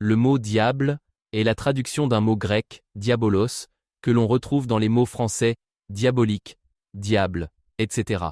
Le mot diable est la traduction d'un mot grec, diabolos, que l'on retrouve dans les mots français diabolique, diable, etc.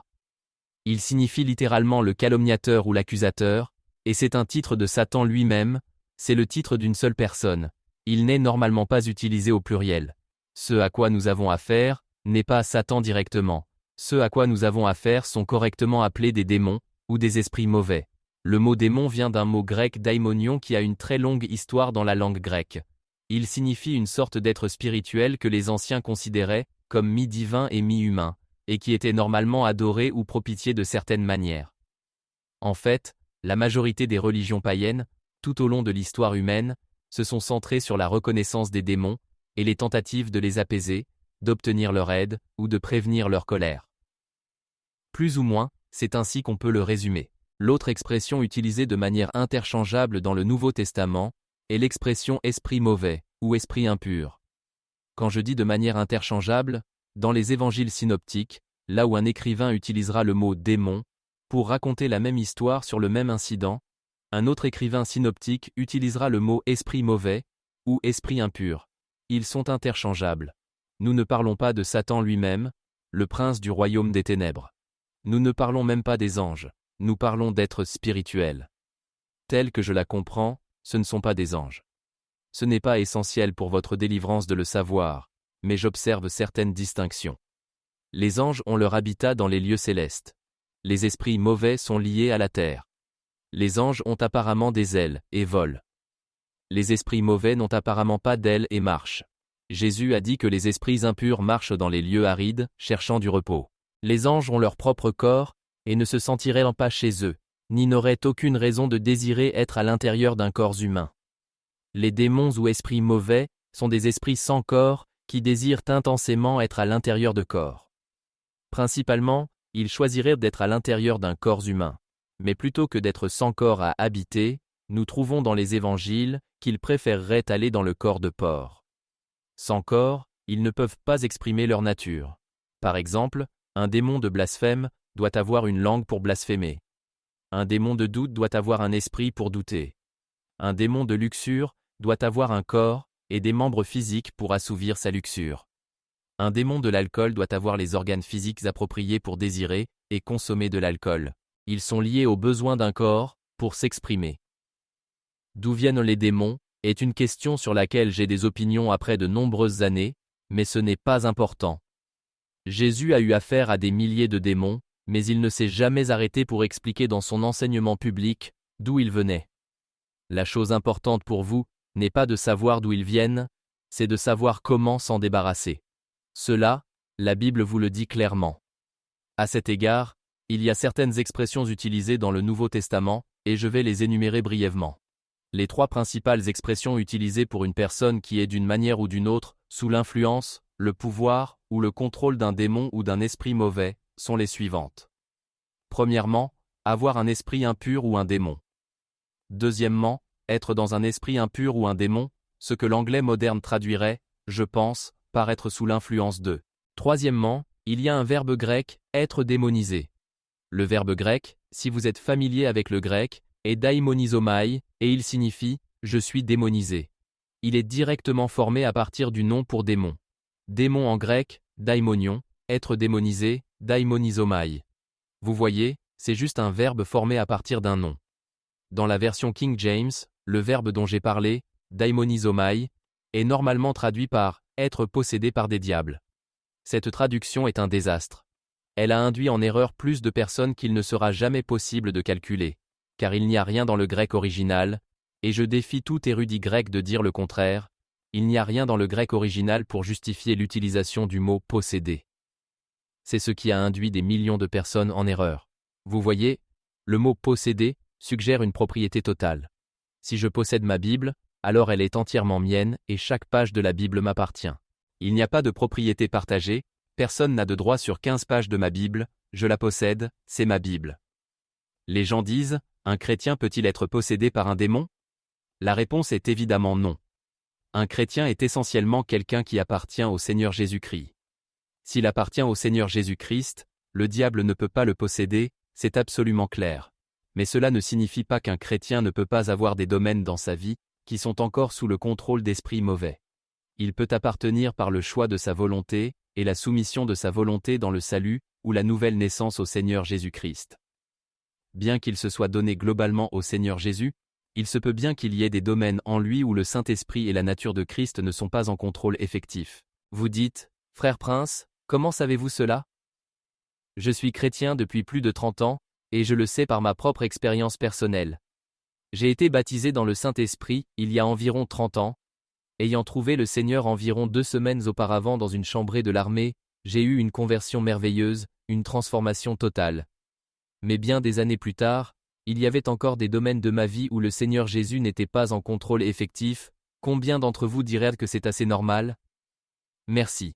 Il signifie littéralement le calomniateur ou l'accusateur, et c'est un titre de Satan lui-même, c'est le titre d'une seule personne. Il n'est normalement pas utilisé au pluriel. Ce à quoi nous avons affaire n'est pas Satan directement. Ce à quoi nous avons affaire sont correctement appelés des démons, ou des esprits mauvais. Le mot démon vient d'un mot grec daimonion qui a une très longue histoire dans la langue grecque. Il signifie une sorte d'être spirituel que les anciens considéraient comme mi-divin et mi-humain, et qui était normalement adoré ou propitié de certaines manières. En fait, la majorité des religions païennes, tout au long de l'histoire humaine, se sont centrées sur la reconnaissance des démons, et les tentatives de les apaiser, d'obtenir leur aide, ou de prévenir leur colère. Plus ou moins, c'est ainsi qu'on peut le résumer. L'autre expression utilisée de manière interchangeable dans le Nouveau Testament est l'expression « esprit mauvais » ou « esprit impur ». Quand je dis de manière interchangeable, dans les évangiles synoptiques, là où un écrivain utilisera le mot « démon » pour raconter la même histoire sur le même incident, un autre écrivain synoptique utilisera le mot « esprit mauvais » ou « esprit impur ». Ils sont interchangeables. Nous ne parlons pas de Satan lui-même, le prince du royaume des ténèbres. Nous ne parlons même pas des anges. Nous parlons d'êtres spirituels. Tel que je la comprends, ce ne sont pas des anges. Ce n'est pas essentiel pour votre délivrance de le savoir, mais j'observe certaines distinctions. Les anges ont leur habitat dans les lieux célestes. Les esprits mauvais sont liés à la terre. Les anges ont apparemment des ailes et volent. Les esprits mauvais n'ont apparemment pas d'ailes et marchent. Jésus a dit que les esprits impurs marchent dans les lieux arides, cherchant du repos. Les anges ont leur propre corps, et ne se sentiraient pas chez eux, ni n'auraient aucune raison de désirer être à l'intérieur d'un corps humain. Les démons ou esprits mauvais sont des esprits sans corps qui désirent intensément être à l'intérieur de corps. Principalement, ils choisiraient d'être à l'intérieur d'un corps humain. Mais plutôt que d'être sans corps à habiter, nous trouvons dans les évangiles qu'ils préféreraient aller dans le corps de porc. Sans corps, ils ne peuvent pas exprimer leur nature. Par exemple, un démon de blasphème doit avoir une langue pour blasphémer. Un démon de doute doit avoir un esprit pour douter. Un démon de luxure doit avoir un corps et des membres physiques pour assouvir sa luxure. Un démon de l'alcool doit avoir les organes physiques appropriés pour désirer et consommer de l'alcool. Ils sont liés aux besoins d'un corps pour s'exprimer. D'où viennent les démons est une question sur laquelle j'ai des opinions après de nombreuses années, mais ce n'est pas important. Jésus a eu affaire à des milliers de démons, mais il ne s'est jamais arrêté pour expliquer dans son enseignement public d'où ils venaient. La chose importante pour vous n'est pas de savoir d'où ils viennent, c'est de savoir comment s'en débarrasser. Cela, la Bible vous le dit clairement. À cet égard, il y a certaines expressions utilisées dans le Nouveau Testament, et je vais les énumérer brièvement. Les trois principales expressions utilisées pour une personne qui est d'une manière ou d'une autre, sous l'influence, le pouvoir ou le contrôle d'un démon ou d'un esprit mauvais, sont les suivantes. Premièrement, avoir un esprit impur ou un démon. Deuxièmement, être dans un esprit impur ou un démon, ce que l'anglais moderne traduirait, je pense, par être sous l'influence de. Troisièmement, il y a un verbe grec, être démonisé. Le verbe grec, si vous êtes familier avec le grec, est daimonizomai, et il signifie « je suis démonisé ». Il est directement formé à partir du nom pour démon. Démon en grec, daimonion, être démonisé, daimonizomai. Vous voyez, c'est juste un verbe formé à partir d'un nom. Dans la version King James, le verbe dont j'ai parlé, daimonizomai, est normalement traduit par « être possédé par des diables ». Cette traduction est un désastre. Elle a induit en erreur plus de personnes qu'il ne sera jamais possible de calculer, car il n'y a rien dans le grec original, et je défie tout érudit grec de dire le contraire, il n'y a rien dans le grec original pour justifier l'utilisation du mot « posséder ». C'est ce qui a induit des millions de personnes en erreur. Vous voyez, le mot « posséder » suggère une propriété totale. Si je possède ma Bible, alors elle est entièrement mienne et chaque page de la Bible m'appartient. Il n'y a pas de propriété partagée, personne n'a de droit sur 15 pages de ma Bible, je la possède, c'est ma Bible. Les gens disent, un chrétien peut-il être possédé par un démon? La réponse est évidemment non. Un chrétien est essentiellement quelqu'un qui appartient au Seigneur Jésus-Christ. S'il appartient au Seigneur Jésus-Christ, le diable ne peut pas le posséder, c'est absolument clair. Mais cela ne signifie pas qu'un chrétien ne peut pas avoir des domaines dans sa vie qui sont encore sous le contrôle d'esprits mauvais. Il peut appartenir par le choix de sa volonté, et la soumission de sa volonté dans le salut, ou la nouvelle naissance au Seigneur Jésus-Christ. Bien qu'il se soit donné globalement au Seigneur Jésus, il se peut bien qu'il y ait des domaines en lui où le Saint-Esprit et la nature de Christ ne sont pas en contrôle effectif. Vous dites, « Frère Prince, comment savez-vous cela ?» Je suis chrétien depuis plus de 30 ans, et je le sais par ma propre expérience personnelle. J'ai été baptisé dans le Saint-Esprit, il y a environ 30 ans. Ayant trouvé le Seigneur environ 2 semaines auparavant dans une chambrée de l'armée, j'ai eu une conversion merveilleuse, une transformation totale. Mais bien des années plus tard, il y avait encore des domaines de ma vie où le Seigneur Jésus n'était pas en contrôle effectif. Combien d'entre vous diraient que c'est assez normal? Merci.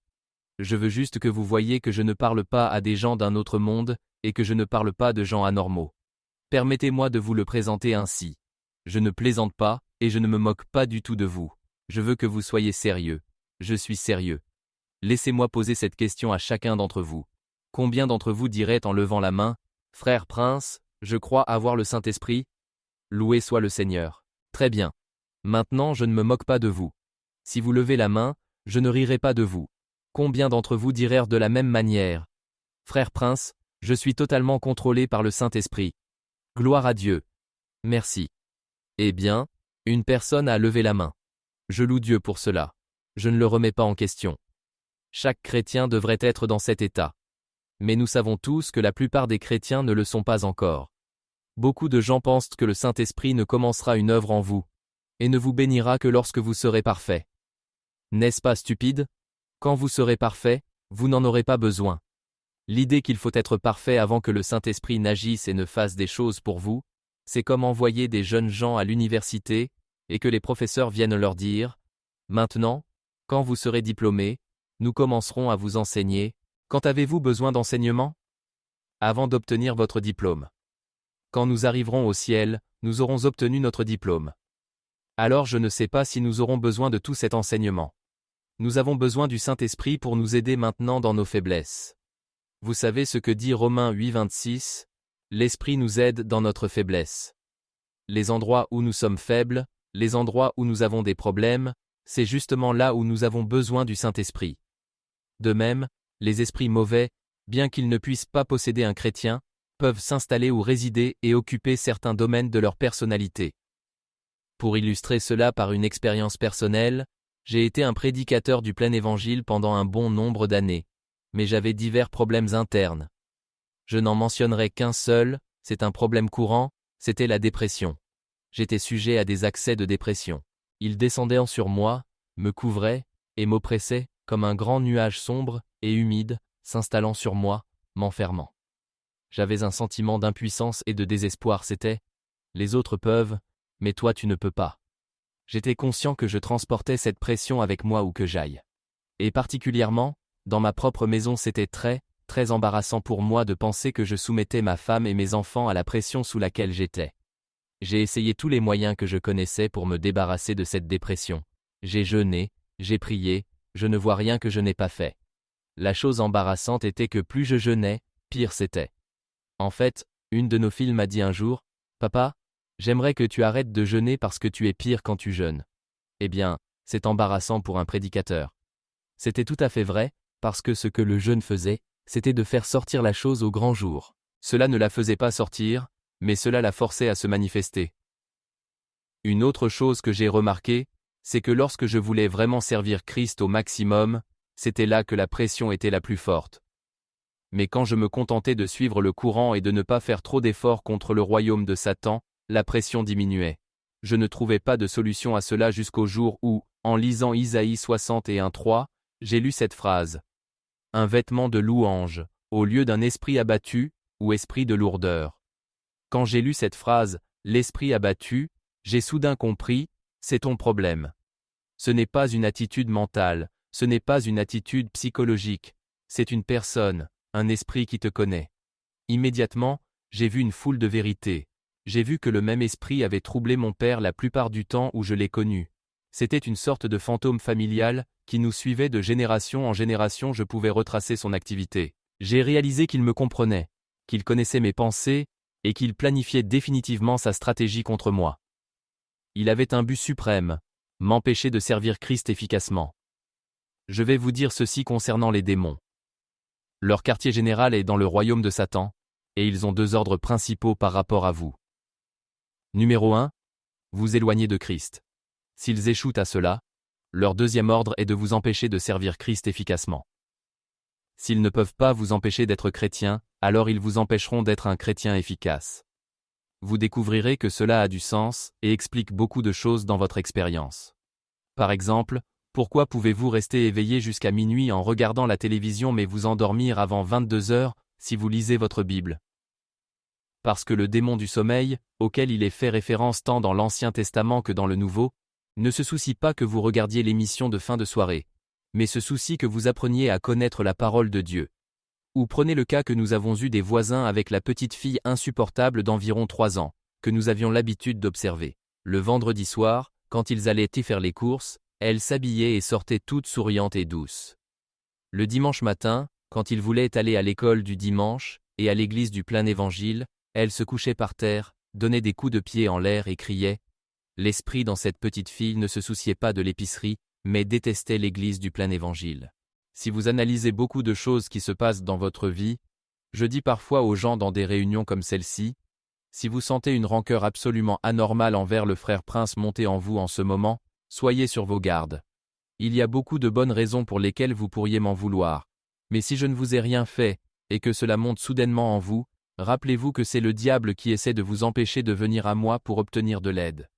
Je veux juste que vous voyiez que je ne parle pas à des gens d'un autre monde, et que je ne parle pas de gens anormaux. Permettez-moi de vous le présenter ainsi. Je ne plaisante pas, et je ne me moque pas du tout de vous. Je veux que vous soyez sérieux. Je suis sérieux. Laissez-moi poser cette question à chacun d'entre vous. Combien d'entre vous diraient en levant la main, « Frère Prince, je crois avoir le Saint-Esprit » Loué soit le Seigneur. Très bien. Maintenant je ne me moque pas de vous. Si vous levez la main, je ne rirai pas de vous. Combien d'entre vous diraient de la même manière, « Frère Prince, je suis totalement contrôlé par le Saint-Esprit. » Gloire à Dieu. Merci. Eh bien, une personne a levé la main. Je loue Dieu pour cela. Je ne le remets pas en question. Chaque chrétien devrait être dans cet état. Mais nous savons tous que la plupart des chrétiens ne le sont pas encore. Beaucoup de gens pensent que le Saint-Esprit ne commencera une œuvre en vous, et ne vous bénira que lorsque vous serez parfait. N'est-ce pas stupide? Quand vous serez parfait, vous n'en aurez pas besoin. L'idée qu'il faut être parfait avant que le Saint-Esprit n'agisse et ne fasse des choses pour vous, c'est comme envoyer des jeunes gens à l'université, et que les professeurs viennent leur dire, « Maintenant, quand vous serez diplômés, nous commencerons à vous enseigner. Quand avez-vous besoin d'enseignement? Avant d'obtenir votre diplôme. Quand nous arriverons au ciel, nous aurons obtenu notre diplôme. Alors je ne sais pas si nous aurons besoin de tout cet enseignement. Nous avons besoin du Saint-Esprit pour nous aider maintenant dans nos faiblesses. Vous savez ce que dit Romains 8:26 ? L'Esprit nous aide dans notre faiblesse. Les endroits où nous sommes faibles, les endroits où nous avons des problèmes, c'est justement là où nous avons besoin du Saint-Esprit. De même, les esprits mauvais, bien qu'ils ne puissent pas posséder un chrétien, peuvent s'installer ou résider et occuper certains domaines de leur personnalité. Pour illustrer cela par une expérience personnelle, j'ai été un prédicateur du plein évangile pendant un bon nombre d'années, mais j'avais divers problèmes internes. Je n'en mentionnerai qu'un seul, c'est un problème courant, c'était la dépression. J'étais sujet à des accès de dépression. Ils descendaient sur moi, me couvraient, et m'oppressaient, comme un grand nuage sombre et humide, s'installant sur moi, m'enfermant. J'avais un sentiment d'impuissance et de désespoir, c'était « les autres peuvent, mais toi tu ne peux pas ». J'étais conscient que je transportais cette pression avec moi où que j'aille. Et particulièrement, dans ma propre maison c'était très embarrassant pour moi de penser que je soumettais ma femme et mes enfants à la pression sous laquelle j'étais. J'ai essayé tous les moyens que je connaissais pour me débarrasser de cette dépression. J'ai jeûné, j'ai prié, je ne vois rien que je n'ai pas fait. La chose embarrassante était que plus je jeûnais, pire c'était. En fait, une de nos filles m'a dit un jour, « Papa, j'aimerais que tu arrêtes de jeûner parce que tu es pire quand tu jeûnes. » Eh bien, c'est embarrassant pour un prédicateur. C'était tout à fait vrai, parce que ce que le jeûne faisait, c'était de faire sortir la chose au grand jour. Cela ne la faisait pas sortir, mais cela la forçait à se manifester. Une autre chose que j'ai remarqué, c'est que lorsque je voulais vraiment servir Christ au maximum, c'était là que la pression était la plus forte. Mais quand je me contentais de suivre le courant et de ne pas faire trop d'efforts contre le royaume de Satan, la pression diminuait. Je ne trouvais pas de solution à cela jusqu'au jour où, en lisant Isaïe 61:3, j'ai lu cette phrase. « Un vêtement de louange, au lieu d'un esprit abattu, ou esprit de lourdeur. » Quand j'ai lu cette phrase, « l'esprit abattu », j'ai soudain compris, c'est ton problème. Ce n'est pas une attitude mentale, ce n'est pas une attitude psychologique, c'est une personne, un esprit qui te connaît. Immédiatement, j'ai vu une foule de vérités. J'ai vu que le même esprit avait troublé mon père la plupart du temps où je l'ai connu. C'était une sorte de fantôme familial, qui nous suivait de génération en génération. Je pouvais retracer son activité. J'ai réalisé qu'il me comprenait, qu'il connaissait mes pensées, et qu'il planifiait définitivement sa stratégie contre moi. Il avait un but suprême, m'empêcher de servir Christ efficacement. Je vais vous dire ceci concernant les démons. Leur quartier général est dans le royaume de Satan, et ils ont 2 ordres principaux par rapport à vous. Numéro 1. Vous éloigner de Christ. S'ils échouent à cela, leur 2e ordre est de vous empêcher de servir Christ efficacement. S'ils ne peuvent pas vous empêcher d'être chrétien, alors ils vous empêcheront d'être un chrétien efficace. Vous découvrirez que cela a du sens et explique beaucoup de choses dans votre expérience. Par exemple, pourquoi pouvez-vous rester éveillé jusqu'à minuit en regardant la télévision mais vous endormir avant 22 heures si vous lisez votre Bible? Parce que le démon du sommeil, auquel il est fait référence tant dans l'Ancien Testament que dans le Nouveau, ne se soucie pas que vous regardiez l'émission de fin de soirée, mais se soucie que vous appreniez à connaître la parole de Dieu. Ou prenez le cas que nous avons eu des voisins avec la petite fille insupportable d'environ 3 ans, que nous avions l'habitude d'observer. Le vendredi soir, quand ils allaient faire les courses, elle s'habillait et sortait toute souriante et douce. Le dimanche matin, quand ils voulaient aller à l'école du dimanche, et à l'église du plein évangile, elle se couchait par terre, donnait des coups de pied en l'air et criait. L'esprit dans cette petite fille ne se souciait pas de l'épicerie, mais détestait l'église du plein évangile. Si vous analysez beaucoup de choses qui se passent dans votre vie, je dis parfois aux gens dans des réunions comme celle-ci, si vous sentez une rancœur absolument anormale envers le frère Prince monter en vous en ce moment, soyez sur vos gardes. Il y a beaucoup de bonnes raisons pour lesquelles vous pourriez m'en vouloir, mais si je ne vous ai rien fait, et que cela monte soudainement en vous, rappelez-vous que c'est le diable qui essaie de vous empêcher de venir à moi pour obtenir de l'aide.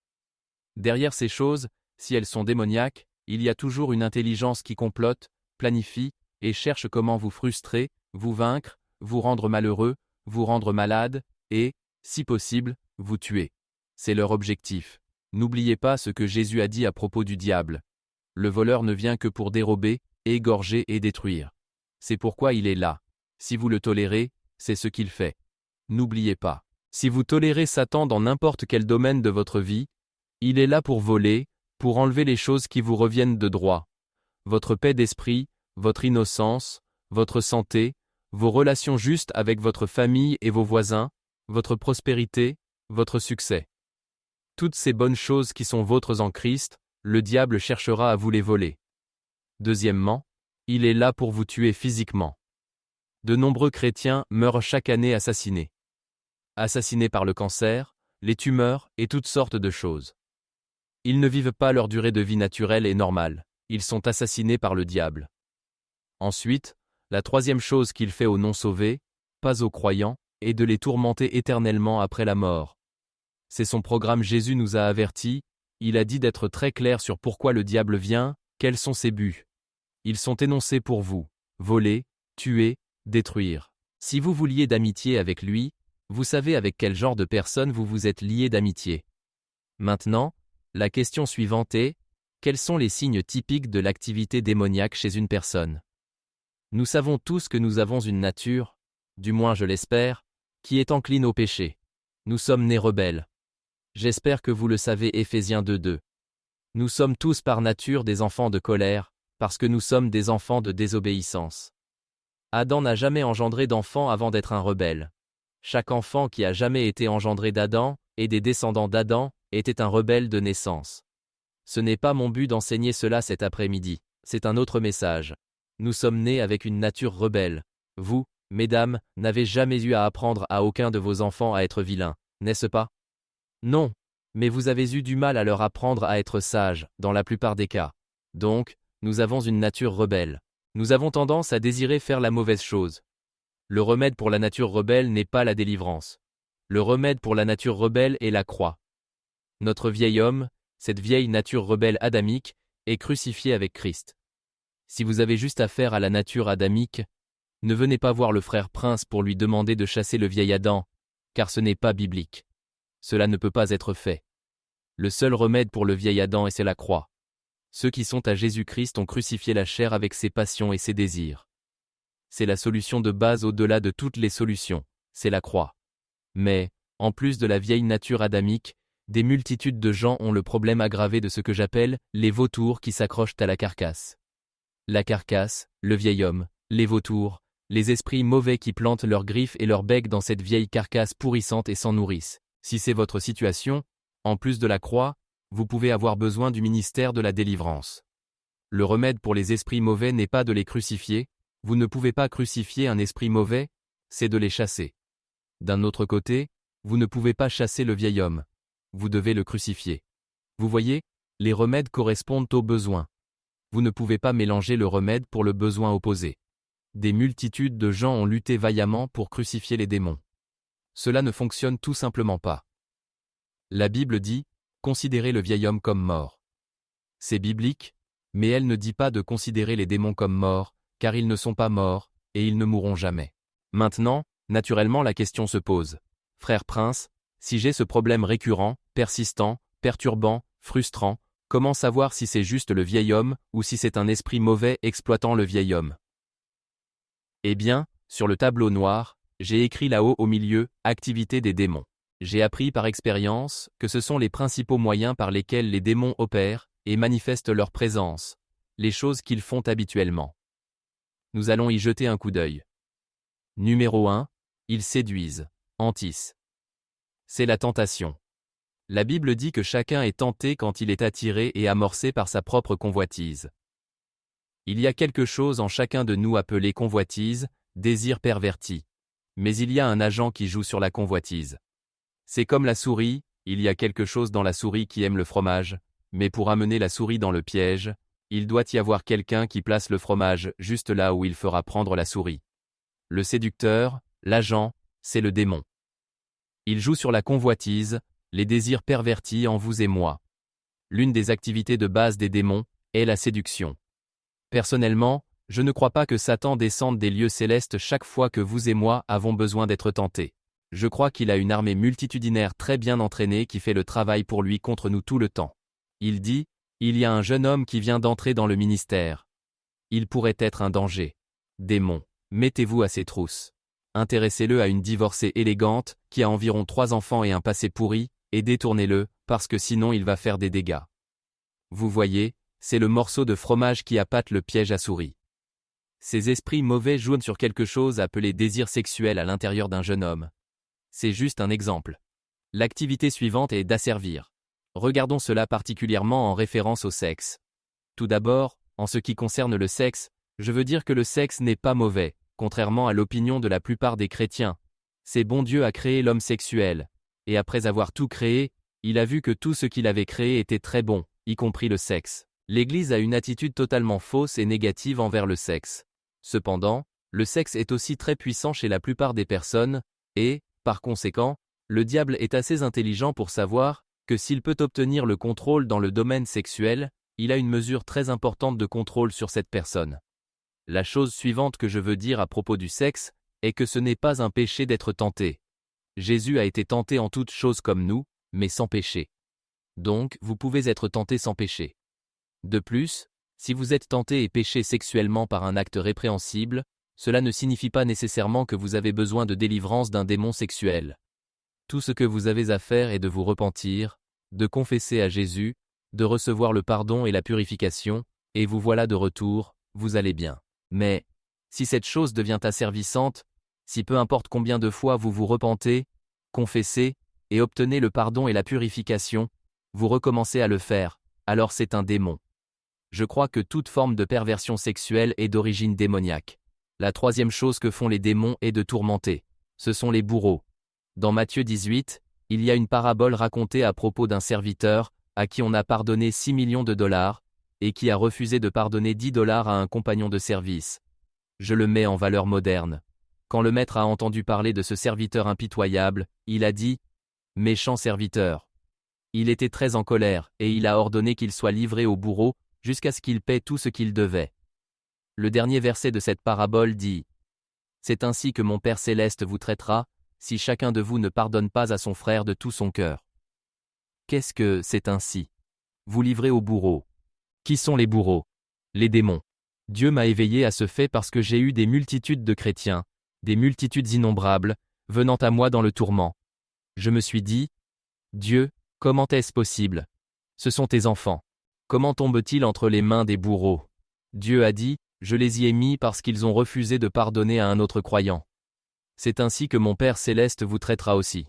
Derrière ces choses, si elles sont démoniaques, il y a toujours une intelligence qui complote, planifie, et cherche comment vous frustrer, vous vaincre, vous rendre malheureux, vous rendre malade, et, si possible, vous tuer. C'est leur objectif. N'oubliez pas ce que Jésus a dit à propos du diable. Le voleur ne vient que pour dérober, égorger et détruire. C'est pourquoi il est là. Si vous le tolérez, c'est ce qu'il fait. N'oubliez pas. Si vous tolérez Satan dans n'importe quel domaine de votre vie, il est là pour voler, pour enlever les choses qui vous reviennent de droit. Votre paix d'esprit, votre innocence, votre santé, vos relations justes avec votre famille et vos voisins, votre prospérité, votre succès. Toutes ces bonnes choses qui sont vôtres en Christ, le diable cherchera à vous les voler. Deuxièmement, il est là pour vous tuer physiquement. De nombreux chrétiens meurent chaque année assassinés. Assassinés par le cancer, les tumeurs et toutes sortes de choses. Ils ne vivent pas leur durée de vie naturelle et normale, ils sont assassinés par le diable. Ensuite, la 3e chose qu'il fait aux non-sauvés, pas aux croyants, est de les tourmenter éternellement après la mort. C'est son programme. Jésus nous a avertis, il a dit d'être très clair sur pourquoi le diable vient, quels sont ses buts. Ils sont énoncés pour vous, voler, tuer, détruire. Si vous vous liez d'amitié avec lui, vous savez avec quel genre de personne vous vous êtes lié d'amitié. Maintenant, la question suivante est, quels sont les signes typiques de l'activité démoniaque chez une personne? Nous savons tous que nous avons une nature, du moins je l'espère, qui est encline au péché. Nous sommes nés rebelles. J'espère que vous le savez. Éphésiens 2:2. Nous sommes tous par nature des enfants de colère, parce que nous sommes des enfants de désobéissance. Adam n'a jamais engendré d'enfant avant d'être un rebelle. Chaque enfant qui a jamais été engendré d'Adam, et des descendants d'Adam, était un rebelle de naissance. Ce n'est pas mon but d'enseigner cela cet après-midi, c'est un autre message. Nous sommes nés avec une nature rebelle. Vous, mesdames, n'avez jamais eu à apprendre à aucun de vos enfants à être vilains, n'est-ce pas? Non, mais vous avez eu du mal à leur apprendre à être sages, dans la plupart des cas. Donc, nous avons une nature rebelle. Nous avons tendance à désirer faire la mauvaise chose. Le remède pour la nature rebelle n'est pas la délivrance. Le remède pour la nature rebelle est la croix. Notre vieil homme, cette vieille nature rebelle adamique, est crucifié avec Christ. Si vous avez juste affaire à la nature adamique, ne venez pas voir le frère Prince pour lui demander de chasser le vieil Adam, car ce n'est pas biblique. Cela ne peut pas être fait. Le seul remède pour le vieil Adam, c'est la croix. Ceux qui sont à Jésus-Christ ont crucifié la chair avec ses passions et ses désirs. C'est la solution de base au-delà de toutes les solutions, c'est la croix. Mais, en plus de la vieille nature adamique, des multitudes de gens ont le problème aggravé de ce que j'appelle les vautours qui s'accrochent à la carcasse. La carcasse, le vieil homme, les vautours, les esprits mauvais qui plantent leurs griffes et leurs becs dans cette vieille carcasse pourrissante et s'en nourrissent. Si c'est votre situation, en plus de la croix, vous pouvez avoir besoin du ministère de la délivrance. Le remède pour les esprits mauvais n'est pas de les crucifier, vous ne pouvez pas crucifier un esprit mauvais, c'est de les chasser. D'un autre côté, vous ne pouvez pas chasser le vieil homme. Vous devez le crucifier. Vous voyez, les remèdes correspondent aux besoins. Vous ne pouvez pas mélanger le remède pour le besoin opposé. Des multitudes de gens ont lutté vaillamment pour crucifier les démons. Cela ne fonctionne tout simplement pas. La Bible dit, considérez le vieil homme comme mort. C'est biblique, mais elle ne dit pas de considérer les démons comme morts, car ils ne sont pas morts, et ils ne mourront jamais. Maintenant, naturellement la question se pose. Frère Prince, si j'ai ce problème récurrent, persistant, perturbant, frustrant, comment savoir si c'est juste le vieil homme ou si c'est un esprit mauvais exploitant le vieil homme? Eh bien, sur le tableau noir, j'ai écrit là-haut au milieu « Activité des démons ». J'ai appris par expérience que ce sont les principaux moyens par lesquels les démons opèrent et manifestent leur présence, les choses qu'ils font habituellement. Nous allons y jeter un coup d'œil. Numéro 1. Ils séduisent. Antis. C'est la tentation. La Bible dit que chacun est tenté quand il est attiré et amorcé par sa propre convoitise. Il y a quelque chose en chacun de nous appelé convoitise, désir perverti. Mais il y a un agent qui joue sur la convoitise. C'est comme la souris, il y a quelque chose dans la souris qui aime le fromage, mais pour amener la souris dans le piège, il doit y avoir quelqu'un qui place le fromage juste là où il fera prendre la souris. Le séducteur, l'agent, c'est le démon. Il joue sur la convoitise, les désirs pervertis en vous et moi. L'une des activités de base des démons est la séduction. Personnellement, je ne crois pas que Satan descende des lieux célestes chaque fois que vous et moi avons besoin d'être tentés. Je crois qu'il a une armée multitudinaire très bien entraînée qui fait le travail pour lui contre nous tout le temps. Il dit, il y a un jeune homme qui vient d'entrer dans le ministère. Il pourrait être un danger. Démon, mettez-vous à ses trousses. Intéressez-le à une divorcée élégante, qui a environ 3 enfants et un passé pourri, et détournez-le, parce que sinon il va faire des dégâts. Vous voyez, c'est le morceau de fromage qui appâte le piège à souris. Ces esprits mauvais jouent sur quelque chose appelé désir sexuel à l'intérieur d'un jeune homme. C'est juste un exemple. L'activité suivante est d'asservir. Regardons cela particulièrement en référence au sexe. Tout d'abord, en ce qui concerne le sexe, je veux dire que le sexe n'est pas mauvais, contrairement à l'opinion de la plupart des chrétiens. C'est bon Dieu a créé l'homme sexuel, et après avoir tout créé, il a vu que tout ce qu'il avait créé était très bon, y compris le sexe. L'Église a une attitude totalement fausse et négative envers le sexe. Cependant, le sexe est aussi très puissant chez la plupart des personnes, et, par conséquent, le diable est assez intelligent pour savoir que s'il peut obtenir le contrôle dans le domaine sexuel, il a une mesure très importante de contrôle sur cette personne. La chose suivante que je veux dire à propos du sexe est que ce n'est pas un péché d'être tenté. Jésus a été tenté en toutes choses comme nous, mais sans péché. Donc, vous pouvez être tenté sans péché. De plus, si vous êtes tenté et péché sexuellement par un acte répréhensible, cela ne signifie pas nécessairement que vous avez besoin de délivrance d'un démon sexuel. Tout ce que vous avez à faire est de vous repentir, de confesser à Jésus, de recevoir le pardon et la purification, et vous voilà de retour, vous allez bien. Mais, si cette chose devient asservissante, si peu importe combien de fois vous vous repentez, confessez, et obtenez le pardon et la purification, vous recommencez à le faire, alors c'est un démon. Je crois que toute forme de perversion sexuelle est d'origine démoniaque. La troisième chose que font les démons est de tourmenter. Ce sont les bourreaux. Dans Matthieu 18, il y a une parabole racontée à propos d'un serviteur, à qui on a pardonné 6 millions de dollars, et qui a refusé de pardonner 10 dollars à un compagnon de service. Je le mets en valeur moderne. Quand le maître a entendu parler de ce serviteur impitoyable, il a dit « Méchant serviteur ». Il était très en colère, et il a ordonné qu'il soit livré au bourreau, jusqu'à ce qu'il paie tout ce qu'il devait. Le dernier verset de cette parabole dit « C'est ainsi que mon Père céleste vous traitera, si chacun de vous ne pardonne pas à son frère de tout son cœur. » Qu'est-ce que c'est ainsi? Vous livrez au bourreau. Qui sont les bourreaux? Les démons. Dieu m'a éveillé à ce fait parce que j'ai eu des multitudes de chrétiens, des multitudes innombrables, venant à moi dans le tourment. Je me suis dit, Dieu, comment est-ce possible? Ce sont tes enfants. Comment tombent-ils entre les mains des bourreaux? Dieu a dit, je les y ai mis parce qu'ils ont refusé de pardonner à un autre croyant. C'est ainsi que mon Père céleste vous traitera aussi.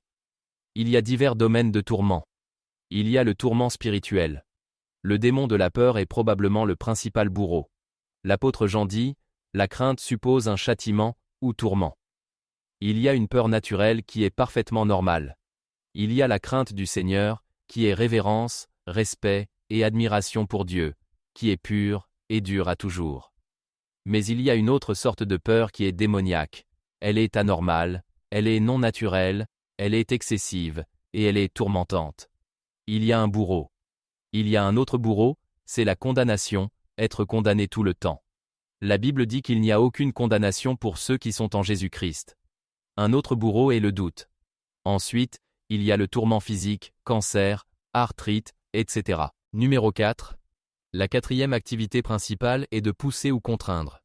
Il y a divers domaines de tourment. Il y a le tourment spirituel. Le démon de la peur est probablement le principal bourreau. L'apôtre Jean dit, la crainte suppose un châtiment, ou tourment. Il y a une peur naturelle qui est parfaitement normale. Il y a la crainte du Seigneur, qui est révérence, respect et admiration pour Dieu, qui est pure et dure à toujours. Mais il y a une autre sorte de peur qui est démoniaque. Elle est anormale, elle est non naturelle, elle est excessive, et elle est tourmentante. Il y a un bourreau. Il y a un autre bourreau, c'est la condamnation, être condamné tout le temps. La Bible dit qu'il n'y a aucune condamnation pour ceux qui sont en Jésus-Christ. Un autre bourreau est le doute. Ensuite, il y a le tourment physique, cancer, arthrite, etc. Numéro 4. La quatrième activité principale est de pousser ou contraindre.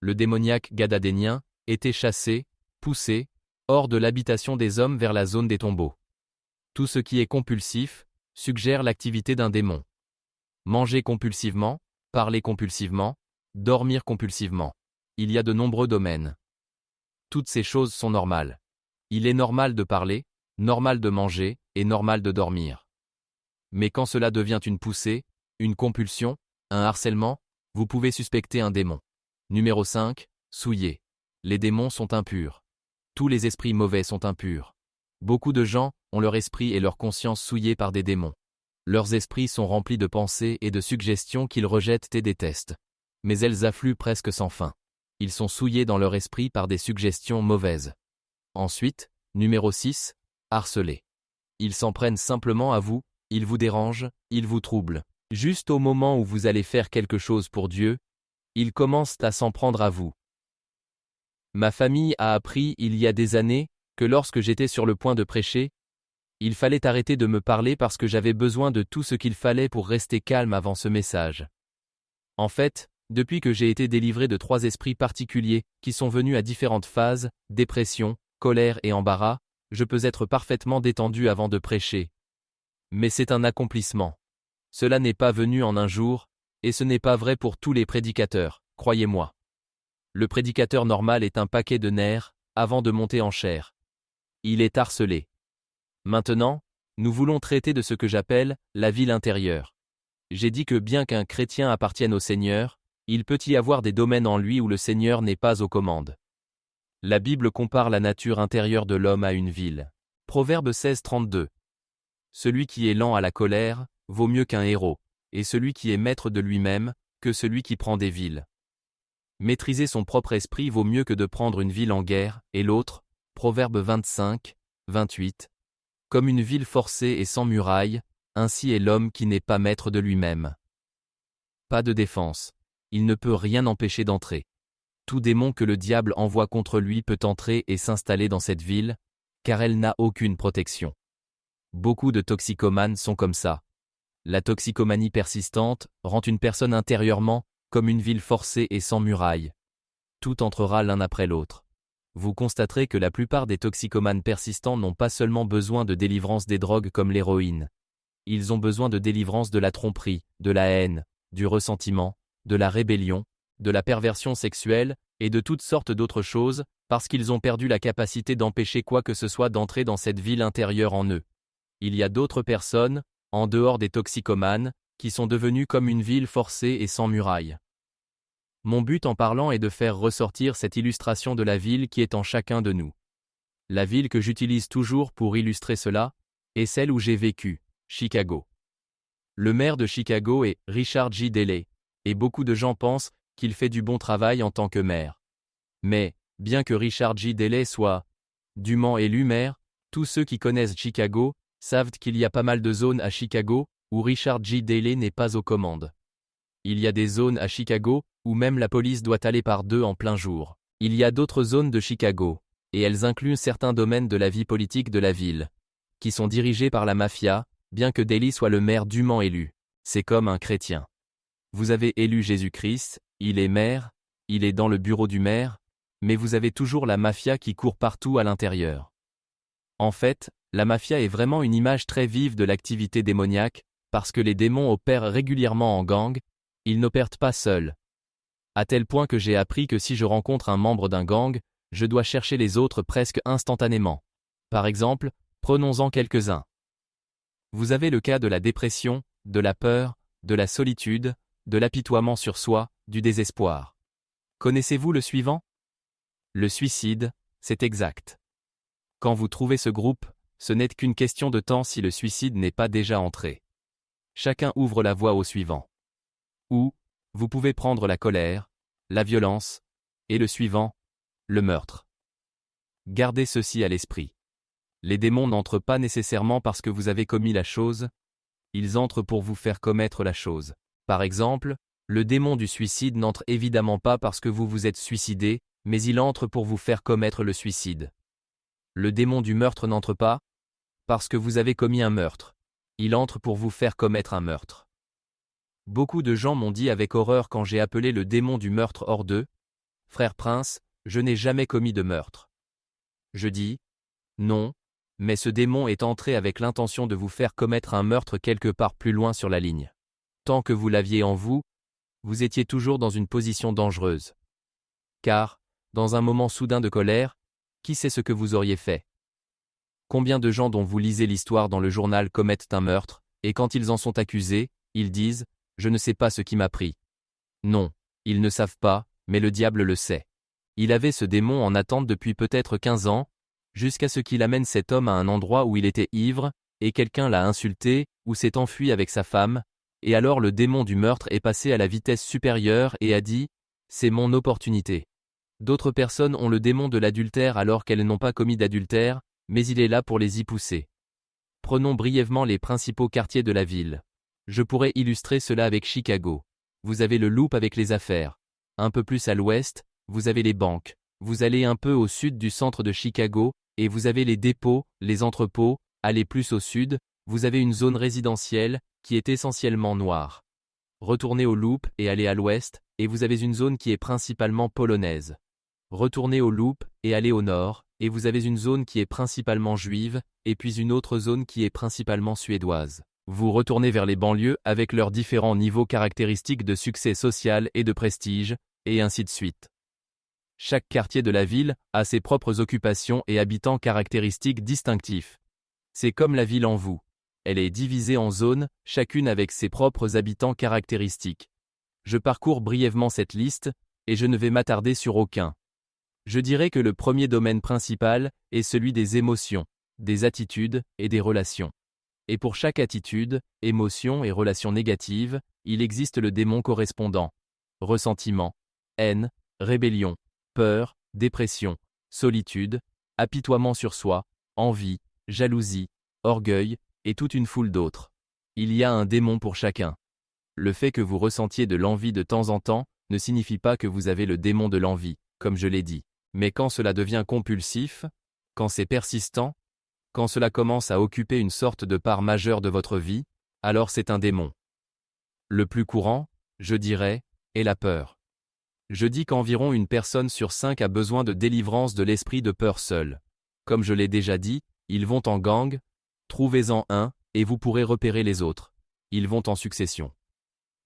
Le démoniaque gadadénien était chassé, poussé, hors de l'habitation des hommes vers la zone des tombeaux. Tout ce qui est compulsif suggère l'activité d'un démon. Manger compulsivement, parler compulsivement, dormir compulsivement. Il y a de nombreux domaines. Toutes ces choses sont normales. Il est normal de parler, normal de manger et normal de dormir. Mais quand cela devient une poussée, une compulsion, un harcèlement, vous pouvez suspecter un démon. Numéro 5. Souiller. Les démons sont impurs. Tous les esprits mauvais sont impurs. Beaucoup de gens ont leur esprit et leur conscience souillés par des démons. Leurs esprits sont remplis de pensées et de suggestions qu'ils rejettent et détestent. Mais elles affluent presque sans fin. Ils sont souillés dans leur esprit par des suggestions mauvaises. Ensuite, numéro 6. Harceler. Ils s'en prennent simplement à vous, ils vous dérangent, ils vous troublent. Juste au moment où vous allez faire quelque chose pour Dieu, ils commencent à s'en prendre à vous. Ma famille a appris il y a des années que lorsque j'étais sur le point de prêcher, il fallait arrêter de me parler parce que j'avais besoin de tout ce qu'il fallait pour rester calme avant ce message. En fait, depuis que j'ai été délivré de 3 esprits particuliers qui sont venus à différentes phases, dépression, colère et embarras, je peux être parfaitement détendu avant de prêcher. Mais c'est un accomplissement. Cela n'est pas venu en un jour, et ce n'est pas vrai pour tous les prédicateurs, croyez-moi. Le prédicateur normal est un paquet de nerfs, avant de monter en chair. Il est harcelé. Maintenant, nous voulons traiter de ce que j'appelle la ville intérieure. J'ai dit que bien qu'un chrétien appartienne au Seigneur, il peut y avoir des domaines en lui où le Seigneur n'est pas aux commandes. La Bible compare la nature intérieure de l'homme à une ville. Proverbe 16:32. Celui qui est lent à la colère vaut mieux qu'un héros, et celui qui est maître de lui-même que celui qui prend des villes. Maîtriser son propre esprit vaut mieux que de prendre une ville en guerre, et l'autre, Proverbe 25:28. Comme une ville forcée et sans muraille, ainsi est l'homme qui n'est pas maître de lui-même. Pas de défense. Il ne peut rien empêcher d'entrer. Tout démon que le diable envoie contre lui peut entrer et s'installer dans cette ville, car elle n'a aucune protection. Beaucoup de toxicomanes sont comme ça. La toxicomanie persistante rend une personne intérieurement comme une ville forcée et sans muraille. Tout entrera l'un après l'autre. Vous constaterez que la plupart des toxicomanes persistants n'ont pas seulement besoin de délivrance des drogues comme l'héroïne. Ils ont besoin de délivrance de la tromperie, de la haine, du ressentiment, de la rébellion, de la perversion sexuelle, et de toutes sortes d'autres choses, parce qu'ils ont perdu la capacité d'empêcher quoi que ce soit d'entrer dans cette ville intérieure en eux. Il y a d'autres personnes, en dehors des toxicomanes, qui sont devenues comme une ville forcée et sans muraille. Mon but en parlant est de faire ressortir cette illustration de la ville qui est en chacun de nous. La ville que j'utilise toujours pour illustrer cela est celle où j'ai vécu, Chicago. Le maire de Chicago est Richard J. Daley, et beaucoup de gens pensent qu'il fait du bon travail en tant que maire. Mais, bien que Richard J. Daley soit dûment élu maire, tous ceux qui connaissent Chicago savent qu'il y a pas mal de zones à Chicago où Richard J. Daley n'est pas aux commandes. Il y a des zones à Chicago où même la police doit aller par deux en plein jour. Il y a d'autres zones de Chicago, et elles incluent certains domaines de la vie politique de la ville, qui sont dirigés par la mafia, bien que Daley soit le maire dûment élu. C'est comme un chrétien. Vous avez élu Jésus-Christ, il est maire, il est dans le bureau du maire, mais vous avez toujours la mafia qui court partout à l'intérieur. En fait, la mafia est vraiment une image très vive de l'activité démoniaque, parce que les démons opèrent régulièrement en gang, ils n'opèrent pas seuls. À tel point que j'ai appris que si je rencontre un membre d'un gang, je dois chercher les autres presque instantanément. Par exemple, prenons-en quelques-uns. Vous avez le cas de la dépression, de la peur, de la solitude, de l'apitoiement sur soi, du désespoir. Connaissez-vous le suivant? Le suicide, c'est exact. Quand vous trouvez ce groupe, ce n'est qu'une question de temps si le suicide n'est pas déjà entré. Chacun ouvre la voie au suivant. Ou, vous pouvez prendre la colère, la violence, et le suivant, le meurtre. Gardez ceci à l'esprit. Les démons n'entrent pas nécessairement parce que vous avez commis la chose, ils entrent pour vous faire commettre la chose. Par exemple, le démon du suicide n'entre évidemment pas parce que vous vous êtes suicidé, mais il entre pour vous faire commettre le suicide. Le démon du meurtre n'entre pas parce que vous avez commis un meurtre. Il entre pour vous faire commettre un meurtre. Beaucoup de gens m'ont dit avec horreur quand j'ai appelé le démon du meurtre hors d'eux, « Frère Prince, je n'ai jamais commis de meurtre. » Je dis, non, mais ce démon est entré avec l'intention de vous faire commettre un meurtre quelque part plus loin sur la ligne. Tant que vous l'aviez en vous, vous étiez toujours dans une position dangereuse. Car, dans un moment soudain de colère, qui sait ce que vous auriez fait? Combien de gens dont vous lisez l'histoire dans le journal commettent un meurtre, et quand ils en sont accusés, ils disent « Je ne sais pas ce qui m'a pris ». Non, ils ne savent pas, mais le diable le sait. Il avait ce démon en attente depuis peut-être 15 ans, jusqu'à ce qu'il amène cet homme à un endroit où il était ivre, et quelqu'un l'a insulté, ou s'est enfui avec sa femme, et alors le démon du meurtre est passé à la vitesse supérieure et a dit « C'est mon opportunité ». D'autres personnes ont le démon de l'adultère alors qu'elles n'ont pas commis d'adultère, mais il est là pour les y pousser. Prenons brièvement les principaux quartiers de la ville. Je pourrais illustrer cela avec Chicago. Vous avez le Loop avec les affaires. Un peu plus à l'ouest, vous avez les banques. Vous allez un peu au sud du centre de Chicago, et vous avez les dépôts, les entrepôts. Allez plus au sud, vous avez une zone résidentielle, qui est essentiellement noire. Retournez au Loop et allez à l'ouest, et vous avez une zone qui est principalement polonaise. Retournez au Loop et allez au nord, et vous avez une zone qui est principalement juive, et puis une autre zone qui est principalement suédoise. Vous retournez vers les banlieues avec leurs différents niveaux caractéristiques de succès social et de prestige, et ainsi de suite. Chaque quartier de la ville a ses propres occupations et habitants caractéristiques distinctifs. C'est comme la ville en vous. Elle est divisée en zones, chacune avec ses propres habitants caractéristiques. Je parcours brièvement cette liste, et je ne vais m'attarder sur aucun. Je dirais que le premier domaine principal est celui des émotions, des attitudes et des relations. Et pour chaque attitude, émotion et relation négative, il existe le démon correspondant. Ressentiment, haine, rébellion, peur, dépression, solitude, apitoiement sur soi, envie, jalousie, orgueil, et toute une foule d'autres. Il y a un démon pour chacun. Le fait que vous ressentiez de l'envie de temps en temps ne signifie pas que vous avez le démon de l'envie, comme je l'ai dit. Mais quand cela devient compulsif, quand c'est persistant, quand cela commence à occuper une sorte de part majeure de votre vie, alors c'est un démon. Le plus courant, je dirais, est la peur. Je dis qu'environ une personne sur 5 a besoin de délivrance de l'esprit de peur seul. Comme je l'ai déjà dit, ils vont en gang, trouvez-en un, et vous pourrez repérer les autres. Ils vont en succession.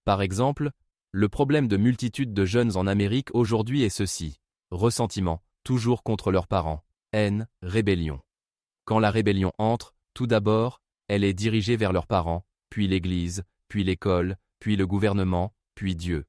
Par exemple, le problème de multitude de jeunes en Amérique aujourd'hui est ceci. Ressentiment, toujours contre leurs parents. Haine, rébellion. Quand la rébellion entre, tout d'abord, elle est dirigée vers leurs parents, puis l'Église, puis l'école, puis le gouvernement, puis Dieu.